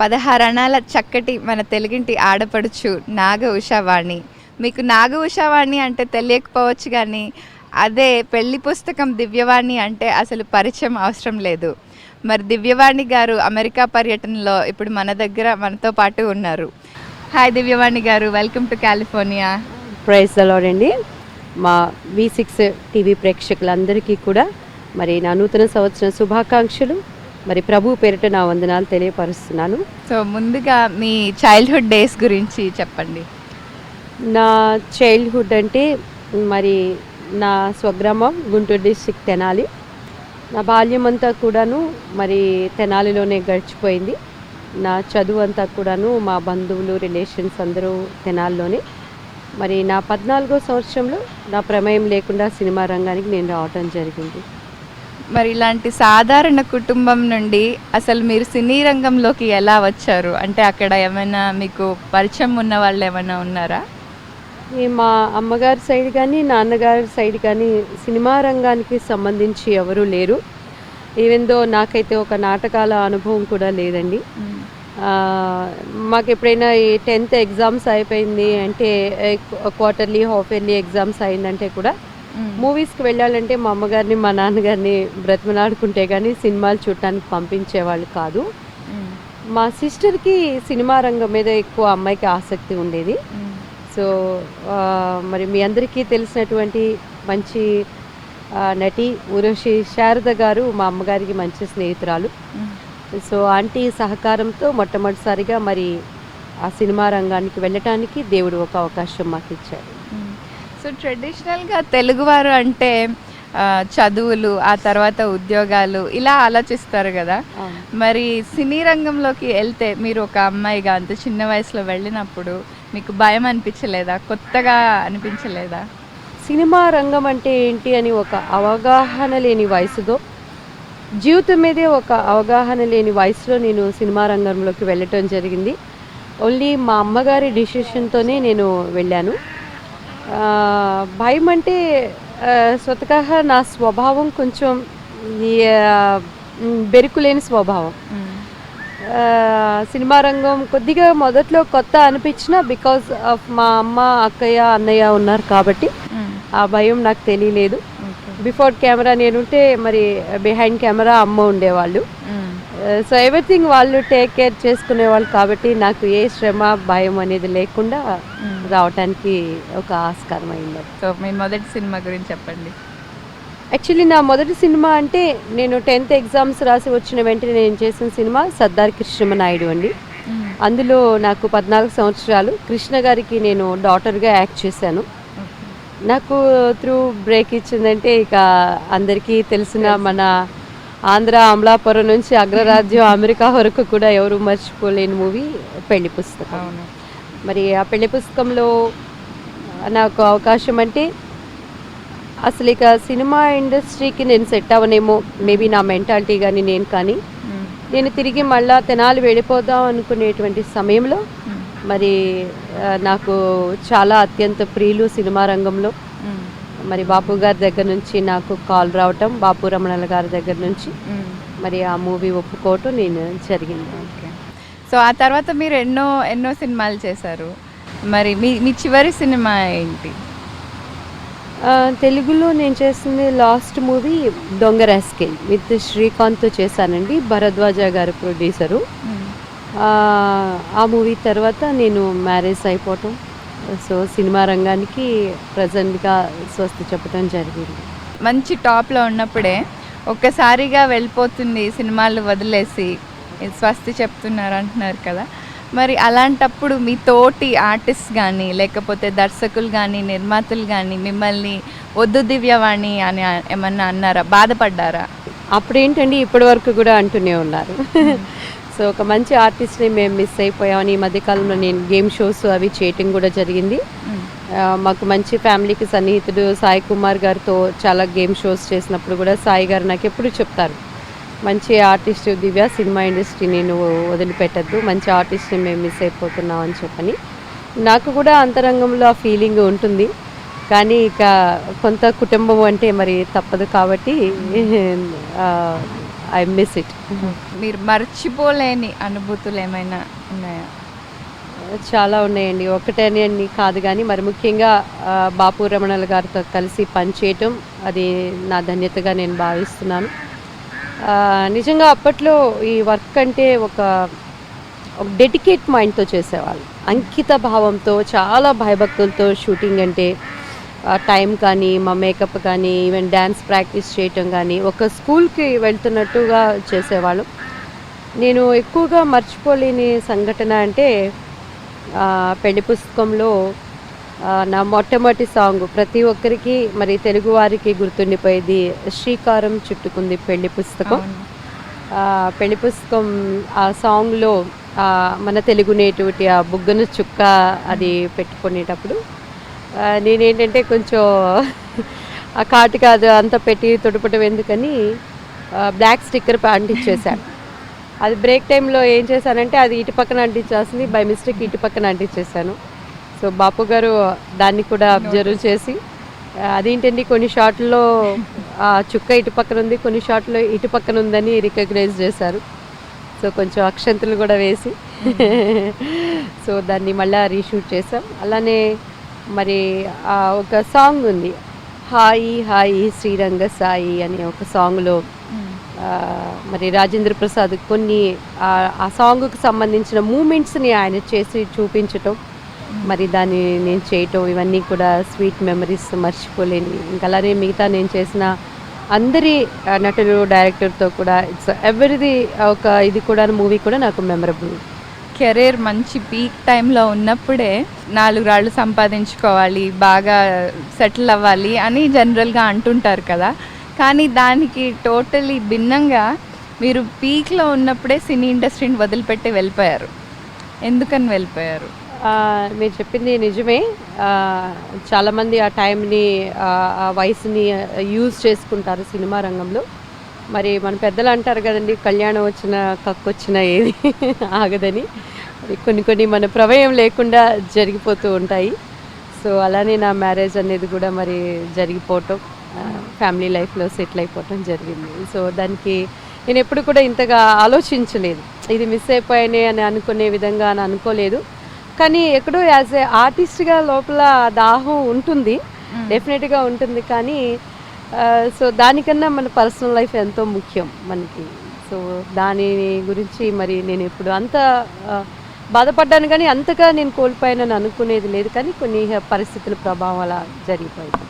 16 అణాల చక్కటి మన తెలుగింటి ఆడపడుచు నాగ ఉషావాణి. మీకు నాగ ఉషావాణి అంటే తెలియకపోవచ్చు కానీ అదే పెళ్లి పుస్తకం దివ్యవాణి అంటే అసలు పరిచయం అవసరం లేదు. మరి దివ్యవాణి గారు అమెరికా పర్యటనలో ఇప్పుడు మన దగ్గర మనతో పాటు ఉన్నారు. హాయ్ దివ్యవాణి గారు, welcome to California. Praise the lord అండి. మా V6 టీవీ ప్రేక్షకులందరికీ కూడా మరి నా నూతన సంవత్సరం శుభాకాంక్షలు. మరి ప్రభు పేరిట నా వందనాలు తెలియపరుస్తున్నాను. సో ముందుగా మీ చైల్డ్హుడ్ డేస్ గురించి చెప్పండి. నా చైల్డ్హుడ్ అంటే మరి నా స్వగ్రామం గుంటూరు డిస్ట్రిక్ట్ తెనాలి. నా బాల్యం అంతా కూడాను మరి తెనాలిలోనే గడిచిపోయింది. నా చదువు అంతా కూడాను మా బంధువులు రిలేషన్స్ అందరూ తెనాలిలోనే. మరి నా 14వ సంవత్సరంలో నా ప్రమేయం లేకుండా సినిమా రంగానికి నేను రావటం జరిగింది. మరి ఇలాంటి సాధారణ కుటుంబం నుండి అసలు మీరు సినీ రంగంలోకి ఎలా వచ్చారు? అంటే అక్కడ ఏమైనా మీకు పరిచయం ఉన్న వాళ్ళు ఏమైనా ఉన్నారా? మా అమ్మగారి సైడ్ కానీ నాన్నగారి సైడ్ కానీ సినిమా రంగానికి సంబంధించి ఎవరూ లేరు. ఈవెన్ దో నాకైతే ఒక నాటకాల అనుభవం కూడా లేదండి. మాకు ఎప్పుడైనా ఈ 10th ఎగ్జామ్స్ అయిపోయింది అంటే క్వార్టర్లీ హాఫ్ ఇయర్లీ ఎగ్జామ్స్ అయిందంటే కూడా మూవీస్కి వెళ్ళాలంటే మా అమ్మగారిని మా నాన్నగారిని బ్రతిమలాడుకుంటే కానీ సినిమాలు చూడటానికి పంపించేవాళ్ళు కాదు. మా సిస్టర్కి సినిమా రంగం మీద ఎక్కువ అమ్మాయికి ఆసక్తి ఉండేది. సో మరి మీ అందరికీ తెలిసినటువంటి మంచి నటి ఊర్వశి శారద గారు మా అమ్మగారికి మంచి స్నేహితురాలు. సో ఆంటీ సహకారంతో మొట్టమొదటిసారిగా మరి ఆ సినిమా రంగానికి వెళ్ళటానికి దేవుడు ఒక అవకాశం మాకు ఇచ్చాడు. సో ట్రెడిషనల్గా తెలుగువారు అంటే చదువులు, ఆ తర్వాత ఉద్యోగాలు ఇలా ఆలోచిస్తారు కదా. మరి సినీ రంగంలోకి వెళ్తే మీరు ఒక అమ్మాయిగా అంత చిన్న వయసులో వెళ్ళినప్పుడు మీకు భయం అనిపించలేదా? కొత్తగా అనిపించలేదా? సినిమా రంగం అంటే ఏంటి అని ఒక అవగాహన లేని వయసుతో, జీవితం మీదే ఒక అవగాహన లేని వయసులో నేను సినిమా రంగంలోకి వెళ్ళటం జరిగింది. ఓన్లీ మా అమ్మగారి డిసిషన్తోనే నేను వెళ్ళాను. భయం అంటే స్వతహా నా స్వభావం కొంచెం బెరుకులేని స్వభావం. సినిమా రంగం కొద్దిగా మొదట్లో కొత్త అనిపించిన బికాజ్ ఆఫ్ మా అమ్మ అక్కయ్య అన్నయ్య ఉన్నారు కాబట్టి ఆ భయం నాకు తెలియలేదు. బిఫోర్ కెమెరా నేనుంటే మరి బిహైండ్ కెమెరా అమ్మ ఉండేవాళ్ళు. సో ఎవ్రీథింగ్ వాళ్ళు టేక్ కేర్ చేసుకునేవాళ్ళు కాబట్టి నాకు ఏ శ్రమ భయం అనేది లేకుండా రావటానికి ఒక ఆస్కారం అయింది. సో మీ మొదటి సినిమా గురించి చెప్పండి. యాక్చువల్లీ నా మొదటి సినిమా అంటే నేను 10th ఎగ్జామ్స్ రాసి వచ్చిన వెంటనే నేను చేసిన సినిమా సర్దార్ కృష్ణమనాయుడు అండి. అందులో నాకు 14 సంవత్సరాలు కృష్ణ గారికి నేను డాటర్గా యాక్ట్ చేశాను. నాకు త్రూ బ్రేక్ ఇచ్చిందంటే ఇక అందరికీ తెలిసిన మన ఆంధ్ర అమలాపురం నుంచి అగ్రరాజ్యం అమెరికా వరకు కూడా ఎవరు మర్చిపోలేని మూవీ పెళ్లి పుస్తకం. మరి ఆ పెళ్లి పుస్తకంలో నాకు అవకాశం అంటే అసలు ఇక సినిమా ఇండస్ట్రీకి నేను సెట్ అవ్వనేమో, మేబీ నా మెంటాలిటీ కానీ నేను తిరిగి మళ్ళా తెనాలి వెళ్ళిపోదాం అనుకునేటువంటి సమయంలో మరి నాకు చాలా అత్యంత ప్రియులు సినిమా రంగంలో మరి బాపు గారి దగ్గర నుంచి నాకు కాల్ రావటం, బాపు రమణల గారి దగ్గర నుంచి మరి ఆ మూవీ ఒప్పుకోవటం నేను జరిగింది. సో ఆ తర్వాత మీరు ఎన్నో సినిమాలు చేశారు. మరి మీ చివరి సినిమా ఏంటి? తెలుగులో నేను చేసింది లాస్ట్ మూవీ దొంగ రాస్కెల్ విత్ శ్రీకాంత్తో చేశానండి. భరద్వాజ గారు ప్రొడ్యూసరు. ఆ మూవీ తర్వాత నేను మ్యారేజ్ అయిపోవటం, సో సినిమా రంగానికి ప్రజెంట్గా స్వస్తి చెప్పడం జరిగింది. మంచి టాప్లో ఉన్నప్పుడే ఒక్కసారిగా వెళ్ళిపోతుంది సినిమాలు వదిలేసి స్వస్తి చెప్తున్నారు అంటున్నారు కదా. మరి అలాంటప్పుడు మీ తోటి ఆర్టిస్ట్ కానీ లేకపోతే దర్శకులు కానీ నిర్మాతలు కానీ మిమ్మల్ని వద్దు దివ్యవాణి అని ఏమన్నా అన్నారా? బాధపడ్డారా? అప్పుడేంటండి ఇప్పటి వరకు కూడా అంటూనే ఉన్నారు. సో ఒక మంచి ఆర్టిస్ట్ని మేము మిస్ అయిపోయామని ఈ మధ్యకాలంలో నేను గేమ్ షోస్ అవి చేయటం కూడా జరిగింది. మాకు మంచి ఫ్యామిలీకి సన్నిహితుడు సాయి కుమార్ గారితో చాలా గేమ్ షోస్ చేసినప్పుడు కూడా సాయి గారు నాకు ఎప్పుడు చెప్తారు, మంచి ఆర్టిస్ట్ దివ్య, సినిమా ఇండస్ట్రీని నువ్వు వదిలిపెట్టద్దు, మంచి ఆర్టిస్ట్ని మేము మిస్ అయిపోతున్నాం అని చెప్పని. నాకు కూడా అంతరంగంలో ఆ ఫీలింగ్ ఉంటుంది. కానీ ఇక కొంత కుటుంబం అంటే మరి తప్పదు కాబట్టి ఐ మిస్ ఇట్. మీరు మర్చిపోలేని అనుభూతులు ఏమైనా ఉన్నాయా? చాలా ఉన్నాయండి. ఒకటే అని కాదు కానీ మరి ముఖ్యంగా బాపు రమణల గారితో కలిసి పనిచేయటం అది నా ధన్యతగా నేను భావిస్తున్నాను. నిజంగా అప్పట్లో ఈ వర్క్ అంటే ఒక డెడికేట్ మైండ్తో చేసేవాళ్ళు, అంకిత భావంతో, చాలా భయభక్తులతో. షూటింగ్ అంటే టైం కానీ, మా మేకప్ కానీ, ఈవెన్ డ్యాన్స్ ప్రాక్టీస్ చేయటం కానీ ఒక స్కూల్కి వెళ్తున్నట్టుగా చేసేవాళ్ళు. నేను ఎక్కువగా మర్చిపోలేని సంఘటన అంటే పెళ్లి పుస్తకంలో నా మొట్టమొదటి సాంగ్ ప్రతి ఒక్కరికి మరి తెలుగువారికి గుర్తుండిపోయేది శ్రీకారం చుట్టుకుంది పెళ్లి పుస్తకం. పెళ్లి పుస్తకం ఆ సాంగ్లో మన తెలుగు నేటివిటీ ఆ బుగ్గను చుక్క అది పెట్టుకునేటప్పుడు నేనేంటంటే కొంచెం ఆ కాటు కాదు అంత పెట్టి తొడుపటం ఎందుకని బ్లాక్ స్టిక్కర్ అంటించేశాను. అది బ్రేక్ టైంలో ఏం చేశానంటే అది ఇటు పక్కన అంటించాల్సింది బై మిస్టేక్ ఇటు పక్కన అంటించేశాను. సో బాపు గారు దాన్ని కూడా అబ్జర్వ్ చేసి అదేంటండి కొన్ని షాట్లో ఆ చుక్క ఇటు పక్కన ఉంది, కొన్ని షాట్లో ఇటు పక్కన ఉందని రికగ్నైజ్ చేశారు. సో కొంచెం అక్షంతలు కూడా వేసి సో దాన్ని మళ్ళీ రీషూట్ చేసాం. అలానే మరి ఒక సాంగ్ ఉంది, హాయి హాయి శ్రీరంగ సాయి అనే ఒక సాంగ్లో మరి రాజేంద్ర ప్రసాద్ కొన్ని ఆ సాంగ్కి సంబంధించిన మూమెంట్స్ని ఆయన చేసి చూపించటం, మరి దాన్ని నేను చేయటం, ఇవన్నీ కూడా స్వీట్ మెమరీస్ మర్చిపోలేని. ఇంకా అలానే మిగతా నేను చేసిన అందరి నటులు డైరెక్టర్తో కూడా ఇట్స్ ఎవరిది ఒక ఇది కూడా మూవీ కూడా నాకు మెమరబుల్. కెరీర్ మంచి పీక్ టైంలో ఉన్నప్పుడే 4 రాళ్ళు సంపాదించుకోవాలి, బాగా సెటిల్ అవ్వాలి అని జనరల్గా అంటుంటారు కదా. కానీ దానికి టోటలీ భిన్నంగా మీరు పీక్లో ఉన్నప్పుడే సినీ ఇండస్ట్రీని వదిలిపెట్టి వెళ్ళిపోయారు. ఎందుకని వెళ్ళిపోయారు? మీరు చెప్పింది నిజమే. చాలామంది ఆ టైంని ఆ వయసుని యూజ్ చేసుకుంటారు సినిమా రంగంలో. మరి మన పెద్దలు అంటారు కదండి, కళ్యాణం వచ్చిన కక్కొచ్చిన ఏది ఆగదని. కొన్ని మన ప్రమేయం లేకుండా జరిగిపోతూ ఉంటాయి. సో అలానే నా మ్యారేజ్ అనేది కూడా మరి జరిగిపోవటం, ఫ్యామిలీ లైఫ్లో సెటిల్ అయిపోవటం జరిగింది. సో దానికి నేను ఎప్పుడు కూడా ఇంతగా ఆలోచించలేదు, ఇది మిస్ అయిపోయానే అని అనుకునే విధంగా అని అనుకోలేదు. కానీ ఎక్కడో యాజ్ ఏ ఆర్టిస్ట్గా లోపల దాహం ఉంటుంది, డెఫినెట్గా ఉంటుంది. కానీ సో దానికన్నా మన పర్సనల్ లైఫ్ ఎంతో ముఖ్యం మనకి. సో దాని గురించి మరి నేను ఇప్పుడు అంత బాధపడ్డాను, కానీ అంతగా నేను కోల్పోయానని అనుకునేది లేదు. కానీ కొన్ని పరిస్థితుల ప్రభావం అలా జరిగిపోయింది.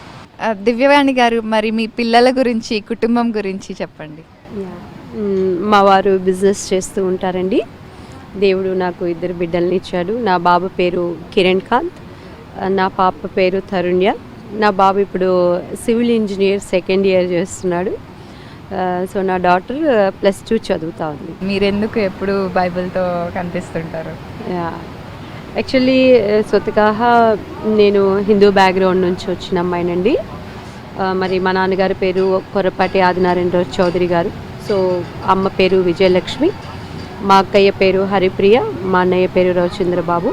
దివ్యవాణి గారు, మరి మీ పిల్లల గురించి, కుటుంబం గురించి చెప్పండి. మా వారు బిజినెస్ చేస్తూ ఉంటారండి. దేవుడు నాకు 2 బిడ్డల్ని ఇచ్చాడు. నా బాబు పేరు కిరణ్ కాంత్, నా పాప పేరు తరుణ్య. నా బాబు ఇప్పుడు సివిల్ ఇంజనీర్ 2nd ఇయర్ చేస్తున్నాడు. సో నా డాటర్ +2 చదువుతా ఉంది. మీరెందుకు ఎప్పుడు బైబిల్తో కనిపిస్తుంటారు? యాక్చువల్లీ స్వతగా నేను హిందూ బ్యాక్గ్రౌండ్ నుంచి వచ్చిన అమ్మాయినండి. మరి మా నాన్నగారి పేరు కొరపాటి ఆదినారాయణరావు చౌదరి గారు. సో అమ్మ పేరు విజయలక్ష్మి, మా అక్కయ్య పేరు హరిప్రియ, మా అన్నయ్య పేరు రవిచంద్రబాబు.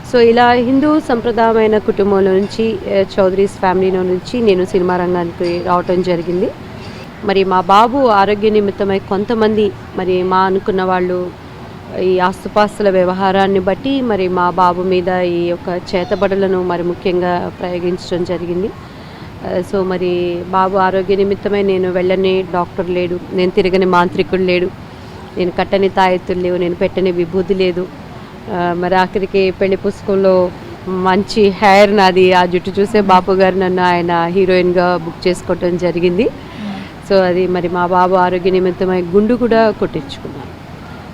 సో ఇలా హిందూ సంప్రదాయమైన కుటుంబంలో నుంచి, చౌదరీస్ ఫ్యామిలీలో నుంచి నేను సినిమా రంగానికి రావటం జరిగింది. మరి మా బాబు ఆరోగ్య నిమిత్తమై కొంతమంది మరి మా అనుకున్న వాళ్ళు ఈ ఆస్తుపాస్తుల వ్యవహారాన్ని బట్టి మరి మా బాబు మీద ఈ యొక్క చేతబడులను మరి ముఖ్యంగా ప్రయోగించడం జరిగింది. సో మరి బాబు ఆరోగ్య నిమిత్తమై నేను వెళ్ళని డాక్టర్ లేడు, నేను తిరగని మాంత్రికుడు లేడు, నేను కట్టని తాయెత్తులు లేవు, నేను పెట్టని విభూతి లేదు. మరి ఆఖరికి పెళ్లి పుస్తకంలో మంచి హెయిర్ నాది, ఆ జుట్టు చూసే బాపు గారు నన్ను ఆయన హీరోయిన్గా బుక్ చేసుకోవటం జరిగింది. సో అది మరి మా బాబు ఆరోగ్య నిమిత్తమై గుండు కూడా కొట్టించుకున్నాను.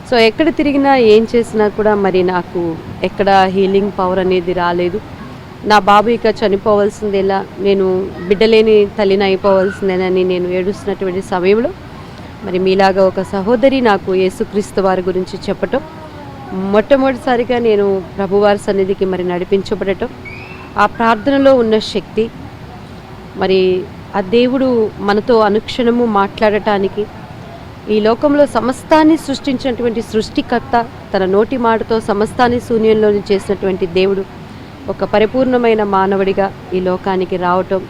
సో ఎక్కడ తిరిగినా ఏం చేసినా కూడా మరి నాకు ఎక్కడ హీలింగ్ పవర్ అనేది రాలేదు. నా బాబు ఇక చనిపోవాల్సిందేలా, నేను బిడ్డలేని తల్లిని అయిపోవాల్సిందేనని నేను ఏడుస్తున్నటువంటి సమయంలో మరి మీలాగా ఒక సహోదరి నాకు యేసుక్రీస్తు వారి గురించి చెప్పటం, మొట్టమొదటిసారిగా నేను ప్రభువారి సన్నిధికి మరి నడిపించబడటం, ఆ ప్రార్థనలో ఉన్న శక్తి, మరి ఆ దేవుడు మనతో అనుక్షణము మాట్లాడటానికి, ఈ లోకంలో సమస్తాన్ని సృష్టించినటువంటి సృష్టికర్త తన నోటి మాటతో సమస్తాన్ని శూన్యంలోని చేసినటువంటి దేవుడు ఒక పరిపూర్ణమైన మానవుడిగా ఈ లోకానికి రావటం,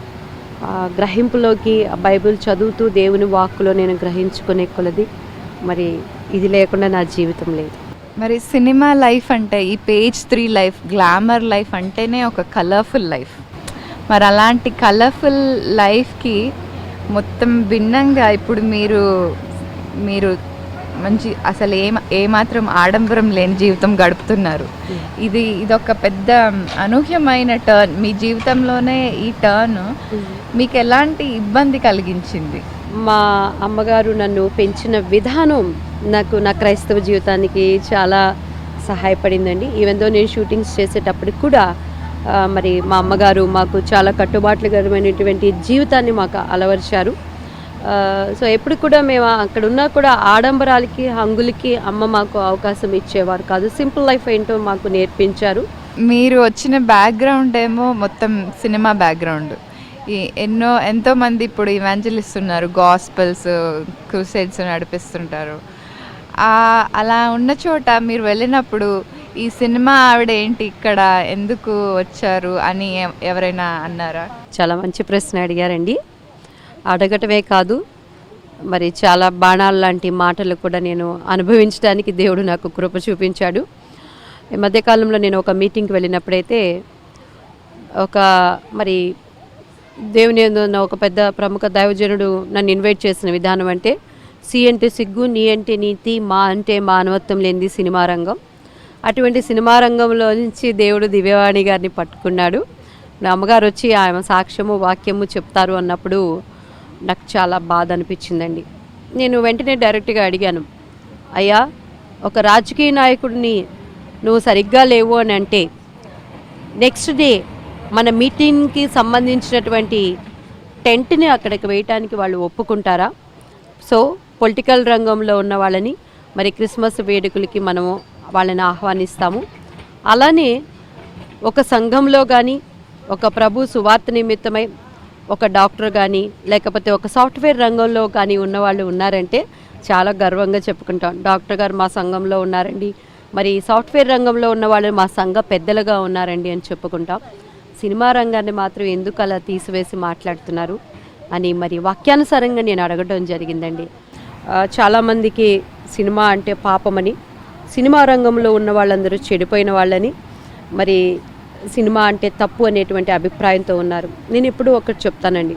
గ్రహింపులోకి ఆ బైబిల్ చదువుతూ దేవుని వాక్కులో నేను గ్రహించుకునే కొలది మరి ఇది లేకుండా నా జీవితం లేదు. మరి సినిమా లైఫ్ అంటే ఈ పేజ్ 3 లైఫ్, గ్లామర్ లైఫ్ అంటేనే ఒక కలర్ఫుల్ లైఫ్. మరి అలాంటి కలర్ఫుల్ లైఫ్కి మొత్తం భిన్నంగా ఇప్పుడు మీరు మంచి అసలు ఏమాత్రం ఆడంబరం లేని జీవితం గడుపుతున్నారు. ఇదొక పెద్ద అనూహ్యమైన టర్న్ మీ జీవితంలోనే. ఈ టర్న్ మీకు ఎలాంటి ఇబ్బంది కలిగించింది? మా అమ్మగారు నన్ను పెంచిన విధానం నాకు నా క్రైస్తవ జీవితానికి చాలా సహాయపడిందండి. ఈవెన్ దో నేను షూటింగ్స్ చేసేటప్పుడు కూడా మరి మా అమ్మగారు మాకు చాలా కట్టుబాట్లుకరమైనటువంటి జీవితాన్ని మాకు అలవరిచారు. సో ఎప్పుడు కూడా మేము అక్కడ ఉన్నా కూడా ఆడంబరాలకి హంగులకి అమ్మ మాకు అవకాశం ఇచ్చేవారు కాదు. సింపుల్ లైఫ్ ఏంటో మాకు నేర్పించారు. మీరు వచ్చిన బ్యాక్గ్రౌండ్ ఏమో మొత్తం సినిమా బ్యాక్గ్రౌండ్. ఎంతోమంది ఇప్పుడు ఇవాంజలిస్ట్ ఉన్నారు, గాస్పెల్స్, క్రూసేడ్స్ నడిపిస్తుంటారు. అలా ఉన్న చోట మీరు వెళ్ళినప్పుడు ఈ సినిమా ఆవిడ ఏంటి ఇక్కడ ఎందుకు వచ్చారు అని ఎవరైనా అన్నారా? చాలా మంచి ప్రశ్న అడిగారండి. అడగటమే కాదు, మరి చాలా బాణాల లాంటి మాటలు కూడా నేను అనుభవించడానికి దేవుడు నాకు కృప చూపించాడు. ఈ మధ్యకాలంలో నేను ఒక మీటింగ్కి వెళ్ళినప్పుడైతే మరి దేవుని ఒక పెద్ద ప్రముఖ దైవజనుడు నన్ను ఇన్వైట్ చేసిన విధానం అంటే సి అంటే సిగ్గు, నీ అంటే నీతి, మా అంటే మానవత్వం లేనిది సినిమా రంగం. అటువంటి సినిమా రంగంలో నుంచి దేవుడు దివ్యవాణి గారిని పట్టుకున్నాడు. నా అమ్మగారు వచ్చి ఆమె సాక్ష్యము వాక్యము చెప్తారు అన్నప్పుడు నాకు చాలా బాధ అనిపించిందండి. నేను వెంటనే డైరెక్ట్గా అడిగాను, అయ్యా ఒక రాజకీయ నాయకుడిని నువ్వు సరిగ్గా లేవు అని అంటే నెక్స్ట్ డే మన మీటింగ్కి సంబంధించినటువంటి టెంట్ని అక్కడికి వేయటానికి వాళ్ళు ఒప్పుకుంటారా? సో పొలిటికల్ రంగంలో ఉన్న వాళ్ళని మరి క్రిస్మస్ వేడుకలకి మనము వాళ్ళని ఆహ్వానిస్తాము. అలానే ఒక సంఘంలో కానీ ఒక ప్రభు సువార్త నిమిత్తమై ఒక డాక్టర్ కానీ లేకపోతే ఒక సాఫ్ట్వేర్ రంగంలో కానీ ఉన్నవాళ్ళు ఉన్నారంటే చాలా గర్వంగా చెప్పుకుంటాం, డాక్టర్ గారు మా సంఘంలో ఉన్నారండి, మరి సాఫ్ట్వేర్ రంగంలో ఉన్న వాళ్ళు మా సంఘ పెద్దలుగా ఉన్నారండి అని చెప్పుకుంటాం. సినిమా రంగాన్ని మాత్రం ఎందుకు అలా తీసివేసి మాట్లాడుతున్నారు అని మరి వాక్యానుసారంగా నేను అడగడం జరిగిందండి. చాలామందికి సినిమా అంటే పాపమని, సినిమా రంగంలో ఉన్న వాళ్ళందరూ చెడిపోయిన వాళ్ళని, మరి సినిమా అంటే తప్పు అనేటువంటి అభిప్రాయంతో ఉన్నారు. నేను ఎప్పుడూ ఒకటి చెప్తానండి,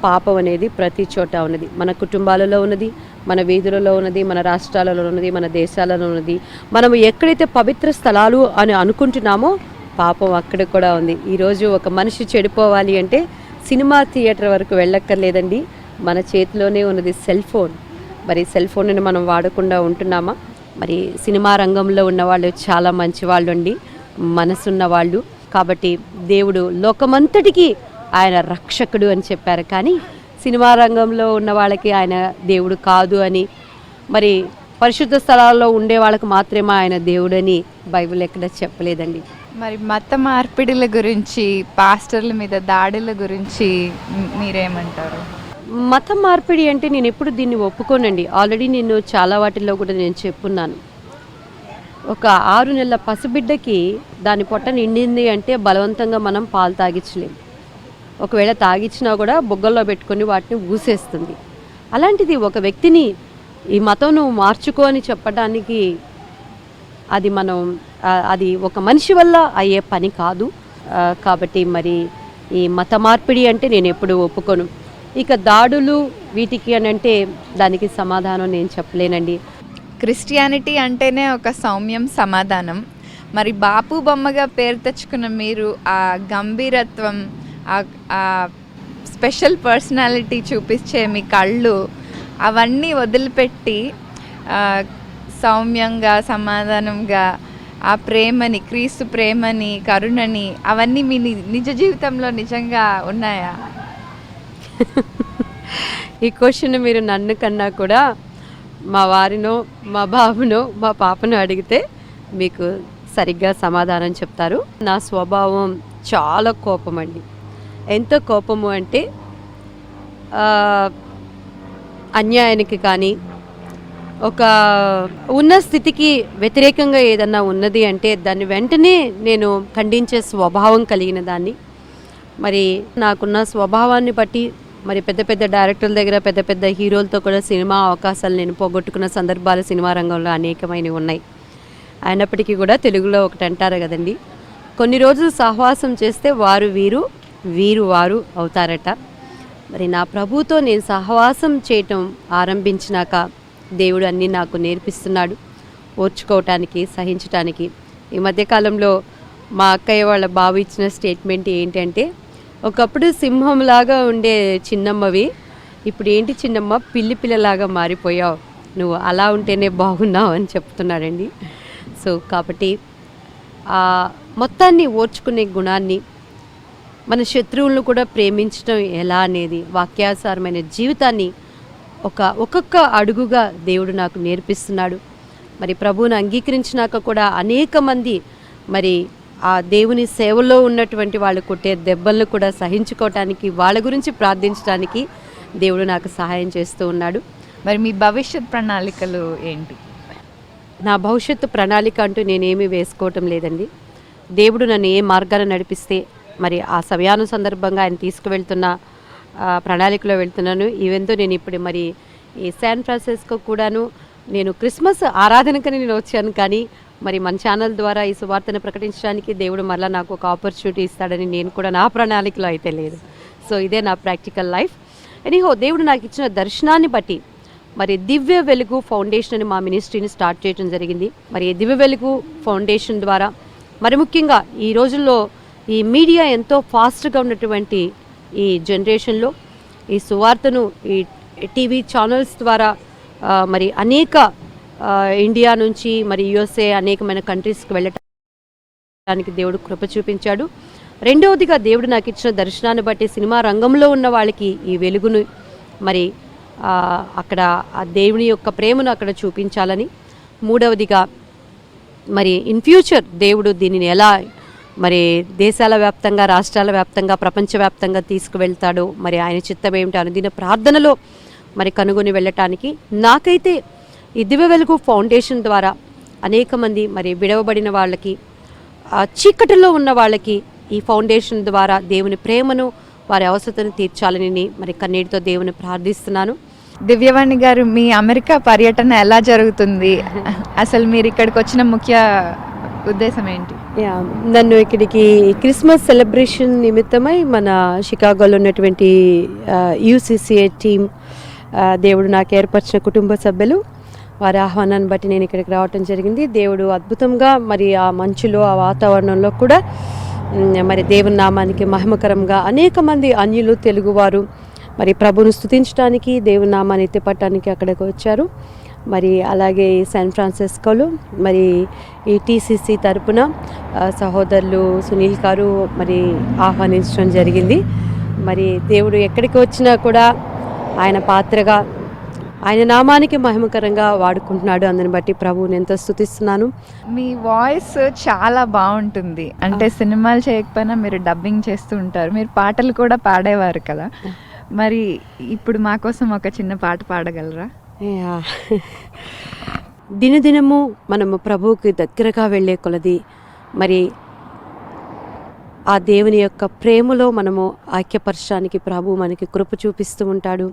పాపం అనేది ప్రతి చోట ఉన్నది. మన కుటుంబాలలో ఉన్నది, మన వీధులలో ఉన్నది, మన రాష్ట్రాలలో ఉన్నది, మన దేశాలలో ఉన్నది. మనం ఎక్కడైతే పవిత్ర స్థలాలు అని అనుకుంటున్నామో పాపం అక్కడ కూడా ఉంది. ఈరోజు ఒక మనిషి చెడిపోవాలి అంటే సినిమా థియేటర్ వరకు వెళ్ళక్కర్లేదండి, మన చేతిలోనే ఉన్నది సెల్ ఫోన్. మరి సెల్ ఫోన్ని మనం వాడకుండా ఉంటున్నామా? మరి సినిమా రంగంలో ఉన్నవాళ్ళు చాలా మంచి వాళ్ళు అండి, మనసున్న వాళ్ళు. కాబట్టి దేవుడు లోకమంతటికి ఆయన రక్షకుడు అని చెప్పారు, కానీ సినిమా రంగంలో ఉన్న వాళ్ళకి ఆయన దేవుడు కాదు అని, మరి పరిశుద్ధ స్థలాల్లో ఉండే వాళ్ళకి మాత్రమే ఆయన దేవుడని బైబిల్ ఎక్కడ చెప్పలేదండి. మరి మత మార్పిడిల గురించి, పాస్టర్ల మీద దాడుల గురించి మీరేమంటారు? మత మార్పిడి అంటే నేను ఎప్పుడు దీన్ని ఒప్పుకోనండి. ఆల్రెడీ నేను చాలా వాటిల్లో కూడా నేను చెప్పున్నాను. ఒక 6 నెలల పసిబిడ్డకి దాని పొట్ట నిండింది అంటే బలవంతంగా మనం పాలు తాగించలేము. ఒకవేళ తాగించినా కూడా బొగ్గల్లో పెట్టుకొని వాటిని ఊసేస్తుంది. అలాంటిది ఒక వ్యక్తిని ఈ మతం నువ్వు మార్చుకో అని చెప్పడానికి అది ఒక మనిషి వల్ల అయ్యే పని కాదు. కాబట్టి మరి ఈ మత మార్పిడి అంటే నేను ఎప్పుడు ఒప్పుకోను. ఇక దాడులు వీటికి అని అంటే దానికి సమాధానం నేను చెప్పలేనండి. క్రిస్టియానిటీ అంటేనే ఒక సౌమ్యం, సమాధానం. మరి బాపు బొమ్మగా పేరు తెచ్చుకున్న మీరు ఆ గంభీరత్వం, ఆ స్పెషల్ పర్సనాలిటీ చూపించే మీ కళ్ళు, అవన్నీ వదిలిపెట్టి సౌమ్యంగా, సమాధానంగా ఆ ప్రేమని, క్రీస్తు ప్రేమని, కరుణని, అవన్నీ మీ నిజ జీవితంలో నిజంగా ఉన్నాయా? ఈ క్వశ్చన్ మీరు నన్ను కన్నా కూడా మా వారినో, మా బాబునో, మా పాపను అడిగితే మీకు సరిగ్గా సమాధానం చెప్తారు. నా స్వభావం చాలా కోపం అండి. ఎంత కోపము అంటే అన్యాయానికి కానీ ఒక ఉన్న స్థితికి వ్యతిరేకంగా ఏదన్నా ఉన్నది అంటే దాన్ని వెంటనే నేను ఖండించే స్వభావం కలిగిన దాన్ని. మరి నాకున్న స్వభావాన్ని బట్టి మరి పెద్ద పెద్ద డైరెక్టర్ల దగ్గర పెద్ద పెద్ద హీరోలతో కూడా సినిమా అవకాశాలు నేను పోగొట్టుకున్న సందర్భాలు సినిమా రంగంలో అనేకమైనవి ఉన్నాయి. అయినప్పటికీ కూడా తెలుగులో ఒకటి అంటారు కదండి, కొన్ని రోజులు సహవాసం చేస్తే వారు వీరు వీరు వారు అవుతారట. మరి నా ప్రభుతో నేను సహవాసం చేయటం ఆరంభించినాక దేవుడు అన్నీ నాకు నేర్పిస్తున్నాడు, ఓర్చుకోవటానికి, సహించటానికి. ఈ మధ్యకాలంలో మా అక్కయ్య వాళ్ళ బాబు ఇచ్చిన స్టేట్మెంట్ ఏంటంటే, ఒకప్పుడు సింహంలాగా ఉండే చిన్నమ్మవి ఇప్పుడు ఏంటి చిన్నమ్మ పిల్లి పిల్లలాగా మారిపోయావు, నువ్వు అలా ఉంటేనే బాగున్నావు అని చెప్తున్నాడండి. సో కాబట్టి ఆ మొత్తాన్ని ఓర్చుకునే గుణాన్ని, మన శత్రువులను కూడా ప్రేమించడం ఎలా అనేది, వాక్యాసారమైన జీవితాన్ని ఒక్కొక్క అడుగుగా దేవుడు నాకు నేర్పిస్తున్నాడు. మరి ప్రభువుని అంగీకరించినాక కూడా అనేక మంది మరి ఆ దేవుని సేవలో ఉన్నటువంటి వాళ్ళు కొట్టే దెబ్బలను కూడా సహించుకోవటానికి, వాళ్ళ గురించి ప్రార్థించడానికి దేవుడు నాకు సహాయం చేస్తూ ఉన్నాడు. మరి మీ భవిష్యత్ ప్రణాళికలు ఏంటి? నా భవిష్యత్తు ప్రణాళిక అంటూ నేనేమీ వేసుకోవటం లేదండి. దేవుడు నన్ను ఏ మార్గాన్ని నడిపిస్తే మరి ఆ సమయాను సందర్భంగా ఆయన తీసుకువెళ్తున్న ప్రణాళికలో వెళ్తున్నాను. ఈవెంతో నేను ఇప్పుడు మరి ఈ శాన్ ఫ్రాన్సిస్కో కూడాను నేను క్రిస్మస్ ఆరాధనకని నేను వచ్చాను, కానీ మరి మన ఛానల్ ద్వారా ఈ సువార్తను ప్రకటించడానికి దేవుడు మరలా నాకు ఒక ఆపర్చునిటీ ఇస్తాడని నేను కూడా నా ప్రణాళికలో అయితే లేదు. సో ఇదే నా ప్రాక్టికల్ లైఫ్. ఎనీహో దేవుడు నాకు ఇచ్చిన దర్శనాన్ని బట్టి మరి దివ్య వెలుగు ఫౌండేషన్ అని మా మినిస్ట్రీని స్టార్ట్ చేయడం జరిగింది. మరి దివ్య వెలుగు ఫౌండేషన్ ద్వారా మరి ముఖ్యంగా ఈ రోజుల్లో ఈ మీడియా ఎంతో ఫాస్ట్గా ఉన్నటువంటి ఈ జనరేషన్లో ఈ సువార్తను ఈ టీవీ ఛానల్స్ ద్వారా మరి అనేక ఇండియా నుంచి మరి యుఎస్ఏ అనేకమైన కంట్రీస్కి వెళ్ళటానికి దేవుడు కృప చూపించాడు. రెండవదిగా దేవుడు నాకు ఇచ్చిన దర్శనాన్ని బట్టి సినిమా రంగంలో ఉన్న వాళ్ళకి ఈ వెలుగును మరి అక్కడ ఆ దేవుని యొక్క ప్రేమను అక్కడ చూపించాలని. మూడవదిగా మరి ఇన్ ఫ్యూచర్ దేవుడు దీనిని ఎలా మరి దేశాల వ్యాప్తంగా, రాష్ట్రాల వ్యాప్తంగా, ప్రపంచవ్యాప్తంగా తీసుకువెళ్తాడో మరి ఆయన చిత్తం ఏమిటి అనుదిన ప్రార్థనలో మరి కనుగొని వెళ్ళటానికి నాకైతే ఈ దివ్య వెలుగు ఫౌండేషన్ ద్వారా అనేక మంది మరి విడవబడిన వాళ్ళకి, చీకటిలో ఉన్న వాళ్ళకి ఈ ఫౌండేషన్ ద్వారా దేవుని ప్రేమను, వారి అవసరతను తీర్చాలని మరి కన్నీటితో దేవుని ప్రార్థిస్తున్నాను. దివ్యవాణి గారు, మీ అమెరికా పర్యటన ఎలా జరుగుతుంది? అసలు మీరు ఇక్కడికి వచ్చిన ముఖ్య ఉద్దేశం ఏంటి? నన్ను ఇక్కడికి క్రిస్మస్ సెలబ్రేషన్ నిమిత్తమై మన షికాగోలో ఉన్నటువంటి యూసీసీఏ టీం, దేవుడు నాకు ఏర్పరిచిన కుటుంబ సభ్యులు, వారి ఆహ్వానాన్ని బట్టి నేను ఇక్కడికి రావటం జరిగింది. దేవుడు అద్భుతంగా మరి ఆ మంచులో, ఆ వాతావరణంలో కూడా మరి దేవుని నామానికి మహిమకరంగా అనేక మంది అన్యులు, తెలుగువారు మరి ప్రభును స్తుతించడానికి, దేవుని నామాన్ని ఎత్తిపట్టడానికి అక్కడికి వచ్చారు. మరి అలాగే శాన్ ఫ్రాన్సిస్కోలో మరి ఈ టీసీసీ తరపున సహోదరులు సునీల్ గారు మరి ఆహ్వానించడం జరిగింది. మరి దేవుడు ఎక్కడికి వచ్చినా కూడా ఆయన పాత్రగా, ఆయన నామానికి మహిమకరంగా వాడుకుంటున్నాడు. అందుని బట్టి ప్రభువుని ఎంతో స్తుతిస్తున్నాను. మీ వాయిస్ చాలా బాగుంటుంది. అంటే సినిమాలు చేయకపోయినా మీరు డబ్బింగ్ చేస్తూ ఉంటారు, మీరు పాటలు కూడా పాడేవారు కదా. మరి ఇప్పుడు మా కోసం ఒక చిన్న పాట పాడగలరా? దినదినము మనము ప్రభువుకి దగ్గరగా వెళ్ళే కొలది మరి ఆ దేవుని యొక్క ప్రేమలో మనము ఐక్యపరచడానికి ప్రభు మనకి కృప చూపిస్తూ ఉంటాడు.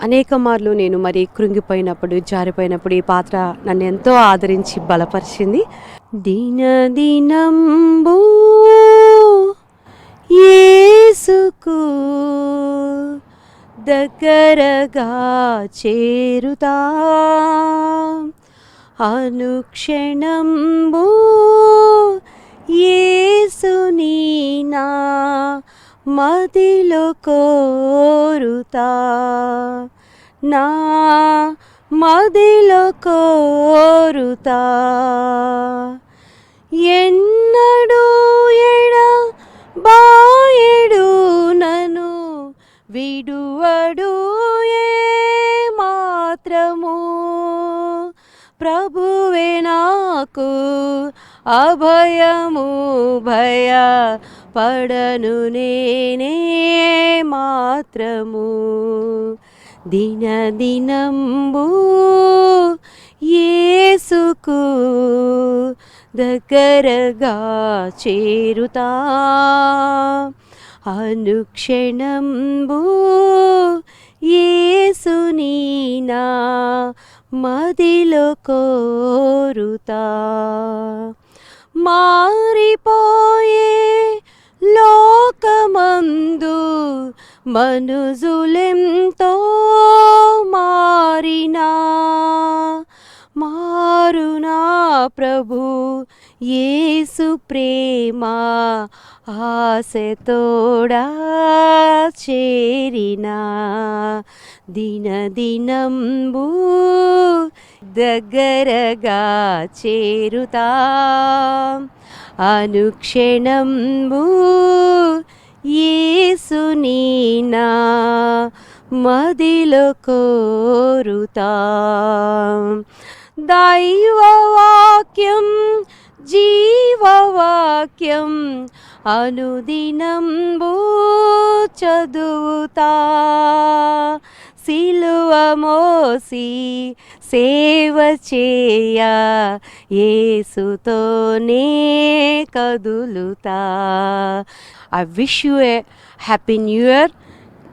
అనేక మార్లు నేను మరి కృంగిపోయినప్పుడు, జారిపోయినప్పుడు ఈ పాత్ర నన్ను ఎంతో ఆదరించి బలపరిచింది. దినదినంబు యేసుకు దగ్గరగా చేరుతా, అనుక్షణంబు యేసుని నా మదిలో కోరుతా, నా మదిలో కోరుతా. ఎన్నడూ బాయడు నను విడువడు ఏ మాత్రము, ప్రభువే నాకు అభయము, భయ పడను నేనే మాత్రము. దినదినంబు యేసుకు దగ్గరగా చేరుతా, అనుక్షణంబు యేసుని నా మదిలో కోరుతా. మారిపోయే లోకమందు మనుజులెంతో మారినా మారునా ప్రభు యేసు ప్రేమ ఆశతోడా చేరినా. దినదినంబు దగ్గరగా చేరుతా. అనుక్షణంబు యేసుని నా మదిలో కోరుతా. దైవవాక్యం జీవవాక్యం అనుదినంబు చదువుతా. సిలువ మోసి సేవ చేయ యేసుతోనే కదులుతా. I wish you a happy new year.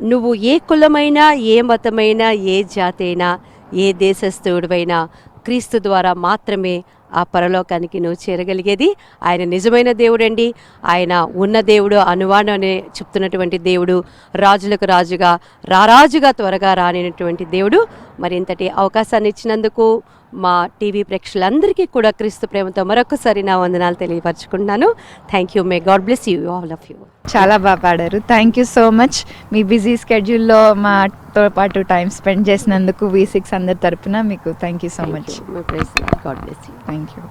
నువ్వు ఏ కులమైనా, ఏ మతమైనా, ఏ జాతైనా, ఏ దేశస్థుడివైనా క్రీస్తు ద్వారా మాత్రమే ఆ పరలోకానికి నువ్వు చేరగలిగేది. ఆయన నిజమైన దేవుడండి. ఆయన ఉన్న దేవుడు, అనువాడు అనే చెప్తున్నటువంటి దేవుడు, రాజులకు రాజుగా రారాజుగా త్వరగా రానినటువంటి దేవుడు. మరి ఇంతటి అవకాశాన్ని ఇచ్చినందుకు మా టీవీ ప్రేక్షకులందరికీ కూడా క్రీస్తు ప్రేమతో మరొకసారి నా వందనాలు తెలియపరచుకుంటున్నాను. Thank you. May God bless you all of you. చాలా బాగా పాడారు. Thank you so much. మీ బిజీ స్కెడ్యూల్లో మాతో పాటు టైం స్పెండ్ చేసినందుకు V6 అందరి తరపున మీకు thank you so much. God bless you. Thank you.